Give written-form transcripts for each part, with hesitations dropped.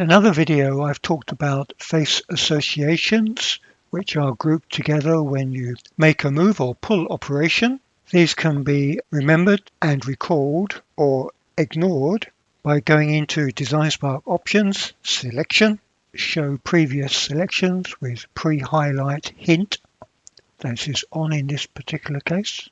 another video, I've talked about face associations, which are grouped together when you make a move or pull operation. These can be remembered and recalled or ignored by going into DesignSpark Options, Selection, Show Previous Selections with Pre-Highlight Hint. This is on in this particular case.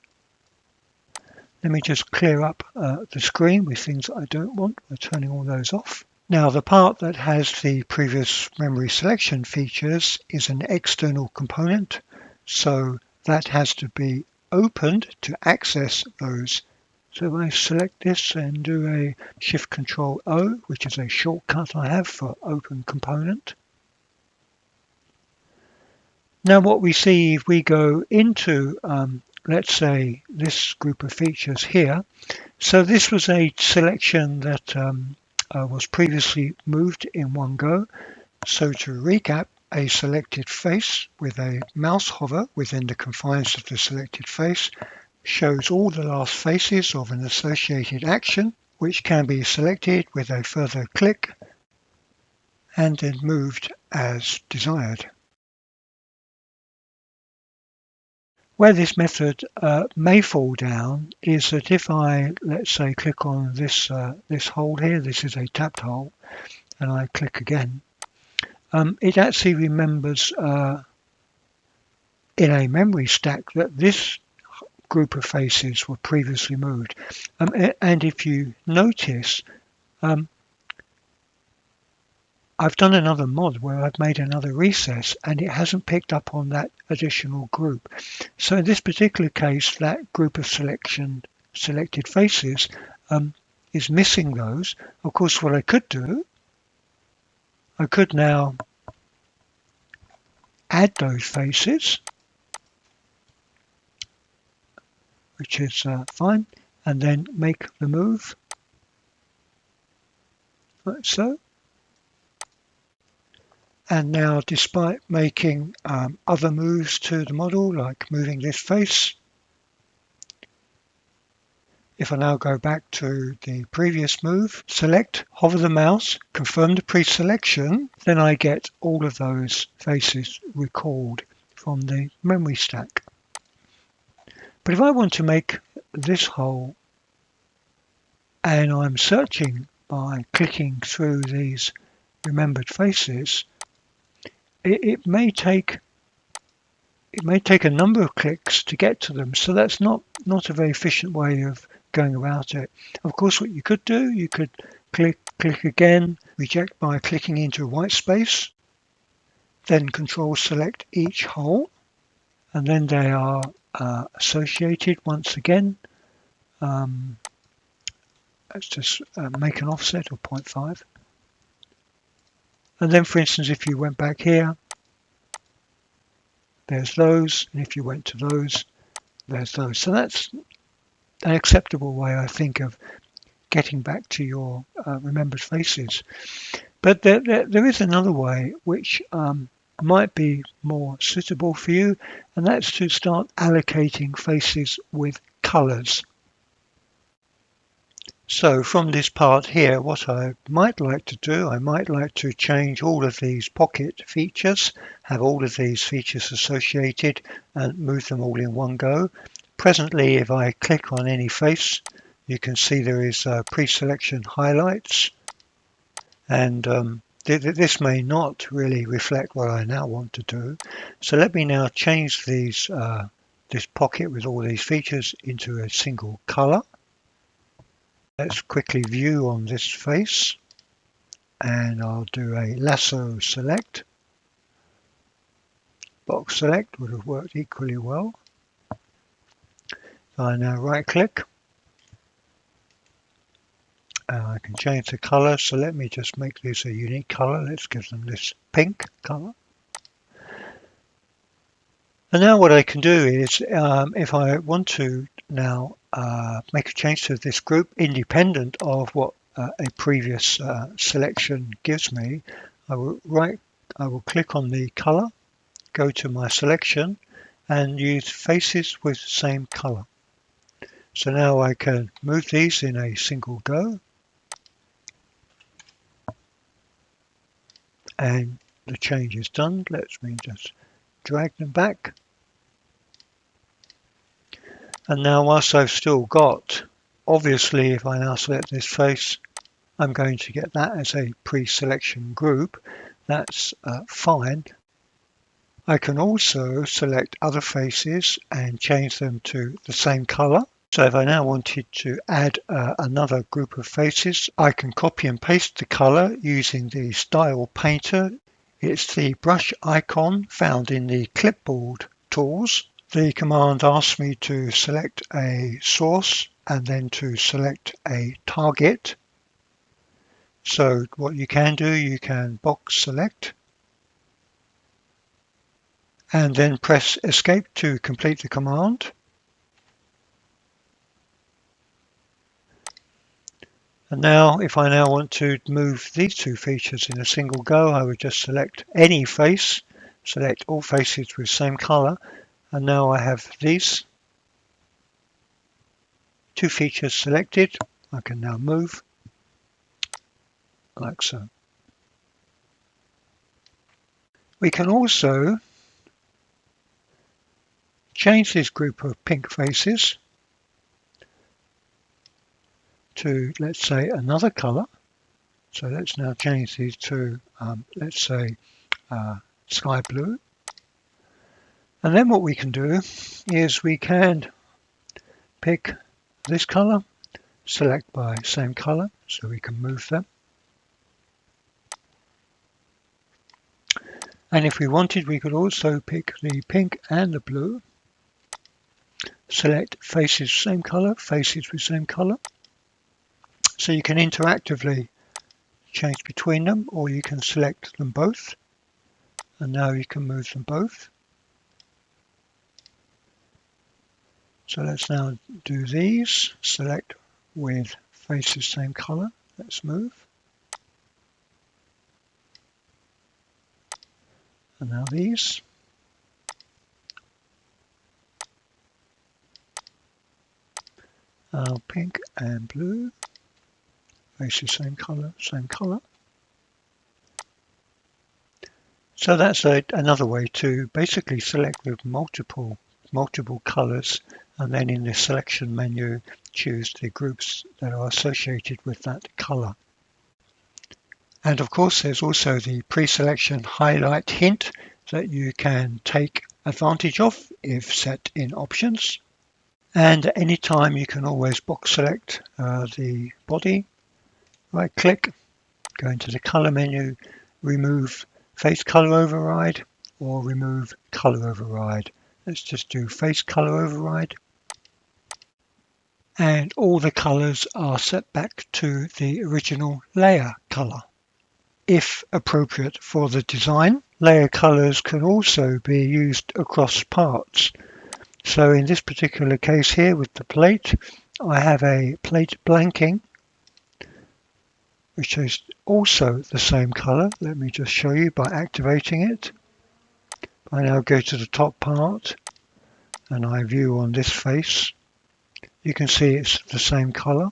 Let me just clear up the screen with things that I don't want by turning all those off. Now, the part that has the previous memory selection features is an external component, so that has to be opened to access those. So if I select this and do a Shift-Control-O, which is a shortcut I have for Open Component. Now what we see if we go into, let's say, this group of features here. So this was a selection that was previously moved in one go. So to recap, a selected face with a mouse hover within the confines of the selected face shows all the last faces of an associated action, which can be selected with a further click and then moved as desired. Where this method may fall down is that if I, let's say, click on this hole here, this is a tapped hole, and I click again, it actually remembers in a memory stack that this group of faces were previously moved. And if you notice, I've done another mod where I've made another recess and it hasn't picked up on that additional group. So in this particular case, that group of selected faces is missing those. Of course, what I could do, I could now add those faces, which is fine, and then make the move like so. And now, despite making other moves to the model, like moving this face, if I now go back to the previous move, select, hover the mouse, confirm the pre-selection, then I get all of those faces recalled from the memory stack. But if I want to make this hole, and I'm searching by clicking through these remembered faces, it may take a number of clicks to get to them, so that's not a very efficient way of going about it. Of course, what you could do, you could click again, reject by clicking into a white space, then Control select each hole, and then they are associated once again. Let's just make an offset of 0.5. And then, for instance, if you went back here, there's those, and if you went to those, there's those. So that's an acceptable way, I think, of getting back to your remembered faces. But there is another way which might be more suitable for you, and that's to start allocating faces with colors. So from this part here, what I might like to do, I might like to change all of these pocket features, have all of these features associated and move them all in one go. Presently, if I click on any face, you can see there is pre-selection highlights, and this may not really reflect what I now want to do. So let me now change these this pocket with all these features into a single color. Let's quickly view on this face, and I'll do a lasso select. Box select would have worked equally well. So I now right click, and I can change the color. So let me just make this a unique color. Let's give them this pink color. And now what I can do is, if I want to now make a change to this group independent of what a previous selection gives me, I will click on the color, go to my selection, and use faces with the same color. So now I can move these in a single go. and the change is done. Let me just drag them back. And now whilst I've still got, obviously if I now select this face, I'm going to get that as a pre-selection group. That's fine. I can also select other faces and change them to the same color. So if I now wanted to add another group of faces, I can copy and paste the color using the Style Painter. It's the brush icon found in the clipboard tools. The command asks me to select a source and then to select a target. So what you can do, you can box select and then press escape to complete the command. And now if I now want to move these two features in a single go, I would just select any face, select all faces with same color, and now I have these two features selected. I can now move like so. We can also change this group of pink faces to, let's say, another color. So let's now change these to, let's say, sky blue. And then what we can do is we can pick this color, select by same color, so we can move them. And if we wanted, we could also pick the pink and the blue, select faces same color, faces with same color. So you can interactively change between them, or you can select them both. And now you can move them both. So let's now do these, select with faces same color, let's move. And now these. Pink and blue, faces same color, same color. So that's another way to basically select with multiple colors, and then in the selection menu choose the groups that are associated with that color. And of course there's also the pre-selection highlight hint that you can take advantage of if set in options. And at any time you can always box select the body, right click, go into the color menu, remove face color override or remove color override. Let's just do face color override. And all the colors are set back to the original layer color. If appropriate for the design, layer colors can also be used across parts. So in this particular case here with the plate, I have a plate blanking, which is also the same color. Let me just show you by activating it. I now go to the top part and I view on this face. You can see it's the same color.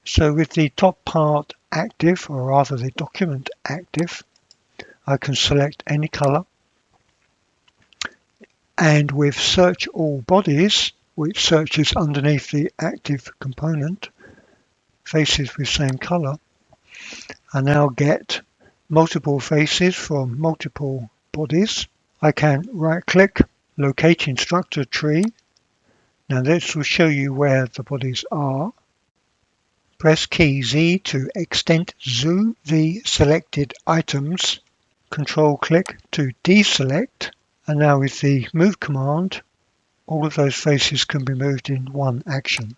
So with the top part active, or rather the document active, I can select any color. And with search all bodies, which searches underneath the active component, faces with same color, I now get multiple faces from multiple bodies. I can right click, locate instructor tree. Now this will show you where the bodies are. Press key Z to extend zoom the selected items. Control click to deselect. And now with the move command, all of those faces can be moved in one action.